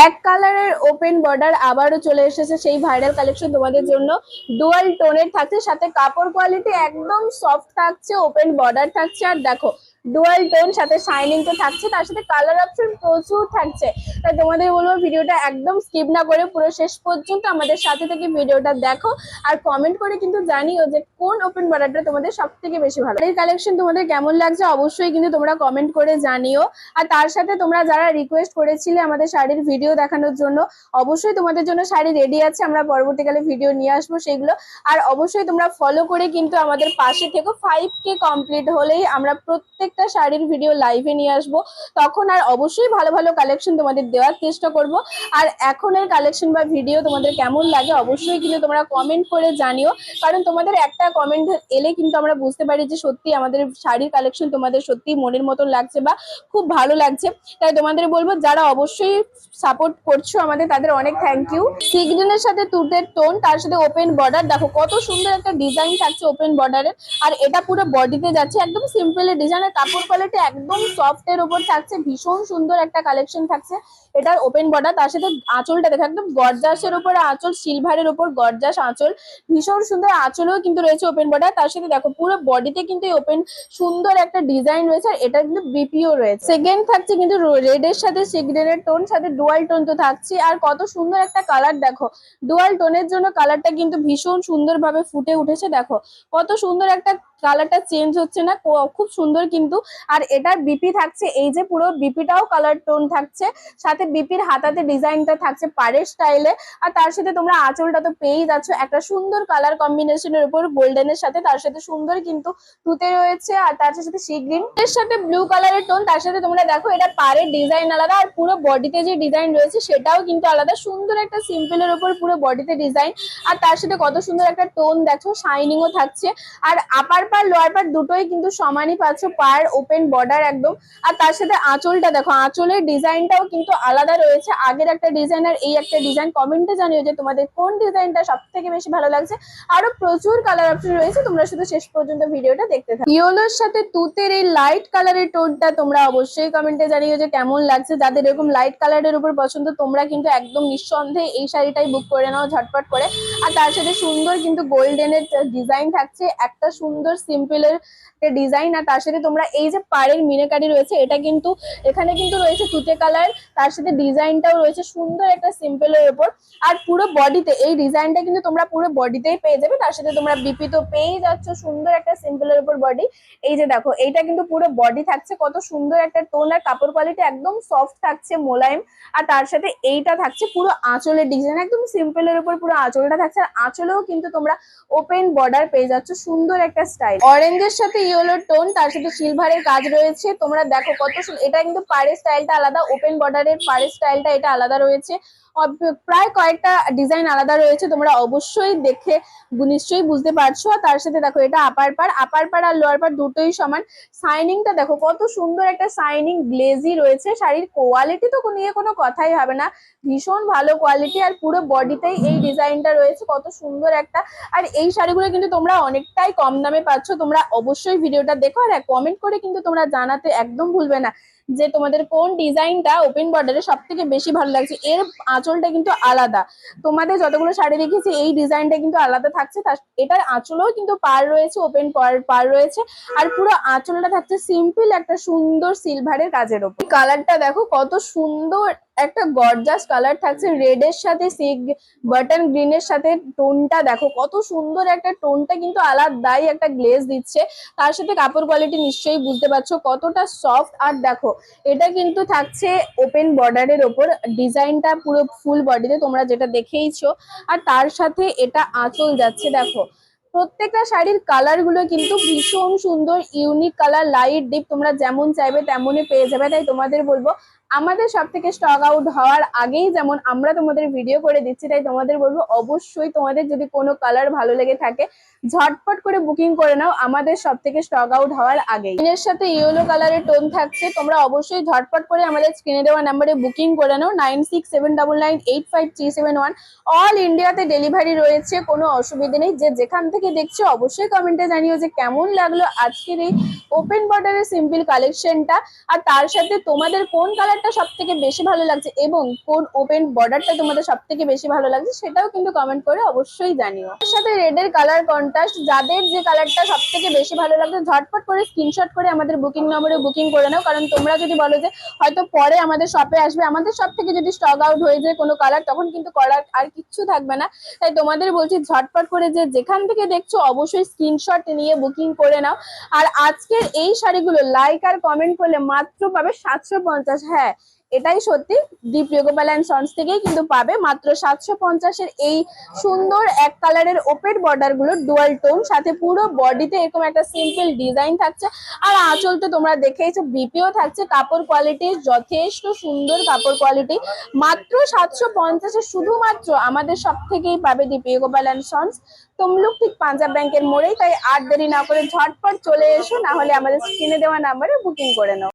এক কালারের open border আবারও চলে এসেছে সেই ভাইরাল কালেকশন তোমাদের জন্য। ডুয়াল টোনের থাকছে, সাথে কাপড় কোয়ালিটি একদম সফট থাকছে, ওপেন বর্ডার থাকছে। আর দেখো ডুয়াল টোন, সাথে শাইনিং তো থাকছে, তার সাথে কালার অপশন প্রচুর থাকছে। তাই তোমাদের বলবো ভিডিওটা একদম স্কিপ না করে পুরো শেষ পর্যন্ত আমাদের সাথে থেকে ভিডিওটা দেখো। আর কমেন্ট করে কিন্তু জানিও যে কোন ওপেন বর্ডারটা তোমাদের সব থেকে বেশি ভালো। এই কালেকশন তোমাদের কেমন লাগছে অবশ্যই কিন্তু তোমরা কমেন্ট করে জানিও। আর তার সাথে তোমরা যারা রিকোয়েস্ট করেছিলে আমাদের শাড়ির ভিডিও দেখানোর জন্য, অবশ্যই তোমাদের জন্য শাড়ি রেডি আছে, আমরা পরবর্তীকালে ভিডিও নিয়ে আসবো সেগুলো। আর অবশ্যই তোমরা ফলো করে কিন্তু আমাদের পাশে থেকো। 5K কমপ্লিট হলেই আমরা প্রত্যেকটা শাড়ির ভিডিও লাইভে নিয়ে আসবো, তখন আর অবশ্যই ভালো ভালো কালেকশন তোমাদের দেওয়ার চেষ্টা করব। আর এখনের কালেকশন বা ভিডিও তোমাদের কেমন লাগে অবশ্যই কিন্তু তোমরা কমেন্ট করে জানিও, কারণ তোমাদের একটা কমেন্ট এলে কিন্তু আমরা বুঝতে পারি যে সত্যি আমাদের শাড়ির কালেকশন তোমাদের সত্যি মনের মতন লাগছে বা খুব ভালো লাগছে। তাই তোমাদের বলবো যারা অবশ্যই সাপোর্ট করছো আমাদের, তাদের অনেক থ্যাংক ইউ। সি গ্রিনের সাথে তুটের টোন, তার সাথে ওপেন বর্ডার, দেখো কত সুন্দর একটা ডিজাইন থাকছে ওপেন বর্ডারের। আর এটা পুরো বডিতে যাচ্ছে, একদম সিম্পল ডিজাইনের, কাপড় কোয়ালিটি একদম সফট এর উপর থাকছে, ভীষণ সুন্দর একটা কালেকশন থাকছে। এটার ওপেন বর্ডার, তার সাথে আঁচলটা দেখো একদম গর্জাসের উপরে আঁচল, সিলভারের উপর গর্জাস আঁচল, ভীষণ সুন্দর আঁচলেও কিন্তু রয়েছে ওপেন বর্ডার। তার সাথে দেখো পুরো বডিতে কিন্তু ওপেন সুন্দর একটা ডিজাইন রয়েছে, আর এটা কিন্তু বিপিও রয়েছে। সেকেন্ড থাকছে কিন্তু রেড এর সাথে সিগ্রেনের টোন, সাথে ডুয়াল টোন তো থাকছে। আর কত সুন্দর একটা কালার দেখো, ডুয়াল টোনের জন্য কালারটা কিন্তু ভীষণ সুন্দর ভাবে ফুটে উঠেছে। দেখো কত সুন্দর একটা কালারটা চেঞ্জ হচ্ছে না, খুব সুন্দর কিন্তু। আর এটার বিপি থাকছে, এই যে পুরো বিপিটাও কালার টোন থাকছে, সাথে বিপির হাতাতে ডিজাইনটা থাকছে পাড়ের স্টাইলে। আর তার সাথে তোমরা আঁচলটা তো পেয়েই যাচ্ছ একটা সুন্দর কালার কম্বিনেশনের উপর গোল্ডেনের সাথে, তার সাথে সুন্দর কিন্তু তুতে রয়েছে। আর তার সাথে সি গ্রিন এর সাথে ব্লু কালারের টোন, তার সাথে তোমরা দেখো এটা পাড়ের ডিজাইন আলাদা, আর পুরো বডিতে যে ডিজাইন রয়েছে সেটাও কিন্তু আলাদা, সুন্দর একটা সিম্পলের উপর পুরো বডিতে ডিজাইন। আর তার সাথে কত সুন্দর একটা টোন দেখো, শাইনিংও থাকছে। আর আপার পার লোয়ার পার দুটোই কিন্তু সমানই পাচ্ছ, পার ওপেন বর্ডার একদম। আর তার সাথে আঁচলটা দেখো, আঁচলের ডিজাইনটাও কিন্তু আলাদা রয়েছে, আগের একটা ডিজাইন আর এই একটা ডিজাইন। কমেন্টে জানিও যে তোমাদের কোন ডিজাইনটা সব থেকে বেশি ভালো লাগছে। আরো প্রচুর কালার অপশন রয়েছে, তোমরা শুধু শেষ পর্যন্ত ভিডিওটা দেখতে থাকো। ইয়েলোর সাথে তুতের এই লাইট কালারের টোনটা তোমরা অবশ্যই কমেন্টে জানিও যে কেমন লাগছে। যাদের এরকম লাইট কালারের উপর পছন্দ তোমরা কিন্তু একদম নিঃসন্দেহে এই শাড়িটাই বুক করে নাও ঝটপট করে। আর তার সাথে সুন্দর কিন্তু গোল্ডেনের ডিজাইন থাকছে, একটা সুন্দর সিম্পলের ডিজাইন। আর তার সাথে তোমরা এই যে পাড়ের মিনাকারি রয়েছে, এটা কিন্তু এখানে কিন্তু রয়েছে তুতে কালার, তার সাথে ডিজাইনটাও রয়েছে সুন্দর একটা সিম্পলের উপর। আর পুরো বডিতে এই ডিজাইনটা কিন্তু তোমরা পুরো বডিতেই পেয়ে যাবে, তার সাথে তোমরা বিপি তো পেয়েই যাচ্ছ, সুন্দর একটা সিম্পলের উপর বডি। এই যে দেখো এইটা কিন্তু পুরো বডি থাকছে, কত সুন্দর একটা টোন, আর কাপড় কোয়ালিটি একদম সফট থাকছে, মোলায়েম। আর তার সাথে এইটা থাকছে পুরো আঁচলের ডিজাইন, একদম সিম্পলের উপর পুরো আঁচলটা থাকছে। আর আঁচলেও কিন্তু তোমরা ওপেন বর্ডার পেয়ে যাচ্ছ, সুন্দর একটা স্টাইল। অরেঞ্জের সাথে ইয়েলোর টোন, তার সাথে সিলভারের কাজ রয়েছে, তোমরা দেখো কত এটা কিন্তু পাড়ের স্টাইলটা আলাদা, ওপেন বর্ডারের পাড়ের স্টাইলটা এটা আলাদা রয়েছে। প্রায় কয়েকটা ডিজাইন আলাদা রয়েছে, তোমরা অবশ্যই দেখে নিশ্চয়ই বুঝতে পারছো। তার সাথে দেখো এটা আপার পার আর লোয়ার পার দুটোই সমান। শাইনিংটা দেখো কত সুন্দর একটা শাইনিং গ্লেজি রয়েছে, শাড়ির কোয়ালিটি তো নিয়ে কোনো কথাই হবে না, ভীষণ ভালো কোয়ালিটি। আর পুরো বডিতেই এই ডিজাইনটা রয়েছে, কত সুন্দর একটা। আর এই শাড়িগুলো কিন্তু তোমরা অনেকটাই কম দামে পাচ্ছ, তোমরা অবশ্যই ভিডিওটা দেখো। আর কমেন্ট করে কিন্তু তোমরা জানাতে একদম ভুলবে না যে তোমাদের কোন ডিজাইনটা ওপেন বর্ডারে সব থেকে বেশি ভালো লাগছে। এর আঁচলটা কিন্তু আলাদা, তোমাদের যতগুলো শাড়ি দেখেছি এই ডিজাইনটা কিন্তু আলাদা থাকছে। এটার আঁচলেও কিন্তু পার রয়েছে, ওপেন পার রয়েছে। আর পুরো আঁচলটা থাকছে সিম্পল একটা সুন্দর সিলভারের কাজের ওপর। কালারটা দেখো কত সুন্দর একটা গর্জাস কালার থাকছে, রেড এর সাথে বাটন গ্রিন এর সাথে টোনটা দেখো কত সুন্দর একটা, টোনটা কিন্তু আলাদাই একটা গ্লেজ দিচ্ছে। তার সাথে কাপড় কোয়ালিটি নিশ্চয়ই বুঝতে পারছো কতটা সফট। আর দেখো এটা কিন্তু থাকছে ওপেন বর্ডারের ওপর, ডিজাইনটা পুরো ফুল বডিতে তোমরা যেটা দেখেইছো। আর তার সাথে এটা আঁচল যাচ্ছে, দেখো প্রত্যেকটা শাড়ির কালার গুলো কিন্তু ভীষণ সুন্দর, ইউনিক কালার, লাইট ডিপ, তোমরা যেমন চাইবে তেমনই পেয়ে যাবে। তাই তোমাদের বলবো আমাদের সব থেকে স্টক আউট হওয়ার আগেই যেমন আমরা তোমাদের ভিডিও করে দিচ্ছি, তাই তোমাদের বলবো অবশ্যই তোমাদের যদি কোনো কালার ভালো লেগে থাকে ঝটপট করে বুকিং করে নাও আমাদের সব থেকে স্টক আউট হওয়ার আগেই। এর সাথে ইয়েলো কালারের টোন থাকছে, তোমরা অবশ্যই ঝটপট করে আমাদের স্ক্রিনে দেওয়া নাম্বারে বুকিং করে নাও 9679985371। অল ইন্ডিয়াতে ডেলিভারি রয়েছে, কোনো অসুবিধা নেই। যে যেখান থেকে দেখছো অবশ্যই কমেন্টে জানিও যে কেমন লাগলো আজকের এই ওপেন বর্ডারের সিম্পল কালেকশনটা। আর তার সাথে তোমাদের কোন কালারটা কালারটা সব থেকে বেশি ভালো লাগছে এবং কোন ওপেন বর্ডারটা তোমাদের সব থেকে বেশি ভালো লাগছে সেটাও কিন্তু কমেন্ট করে অবশ্যই জানিও। এর সাথে রেডের কালার কন্ট্রাস্ট, যাদের যে কালারটা সব থেকে বেশি ভালো লাগছে ঝটপট করে স্ক্রিনশট করে আমাদের বুকিং নম্বরে বুকিং করে নাও। কারণ তোমরা যদি বলো যে হয়তো পরে আমাদের শপে আসবে, আমাদের শপ থেকে যদি স্টক আউট হয়ে যায় কোনো কালার, তখন কিন্তু করার আর কিচ্ছু থাকবে না। তাই তোমাদের বলছি ঝটপট করে যে যেখান থেকে দেখছো অবশ্যই স্ক্রিনশট নিয়ে বুকিং করে নাও। আর আজকের এই শাড়িগুলো লাইক আর কমেন্ট করলে মাত্র পাবে 750। হ্যাঁ, এটাই সত্যি, দীপ রেগোপাল অ্যান্ড সন্স থেকেই কিন্তু পাবে মাত্র 750-এর এই সুন্দর এক কালারের ওপেন বর্ডার গুলো ডুয়াল টোন, সাথে পুরো বডিতে এরকম একটা সিম্পল ডিজাইন থাকছে। আর আঁচল তো তোমরা দেখেইছো, বিপিও থাকছে। কাপড় কোয়ালিটি যথেষ্ট সুন্দর, কাপড় কোয়ালিটি মাত্র 750-এ শুধুমাত্র আমাদের সব থেকেই পাবে দীপ রেগোপাল অ্যান্ড সন্স, তমলুক ঠিক পাঞ্জাব ব্যাংকের মোড়েই। তাই আর দেরি না করে ঝটপট চলে এসো, না হলে আমাদের স্ক্রিনে দেওয়া নাম্বারে বুকিং করে নাও।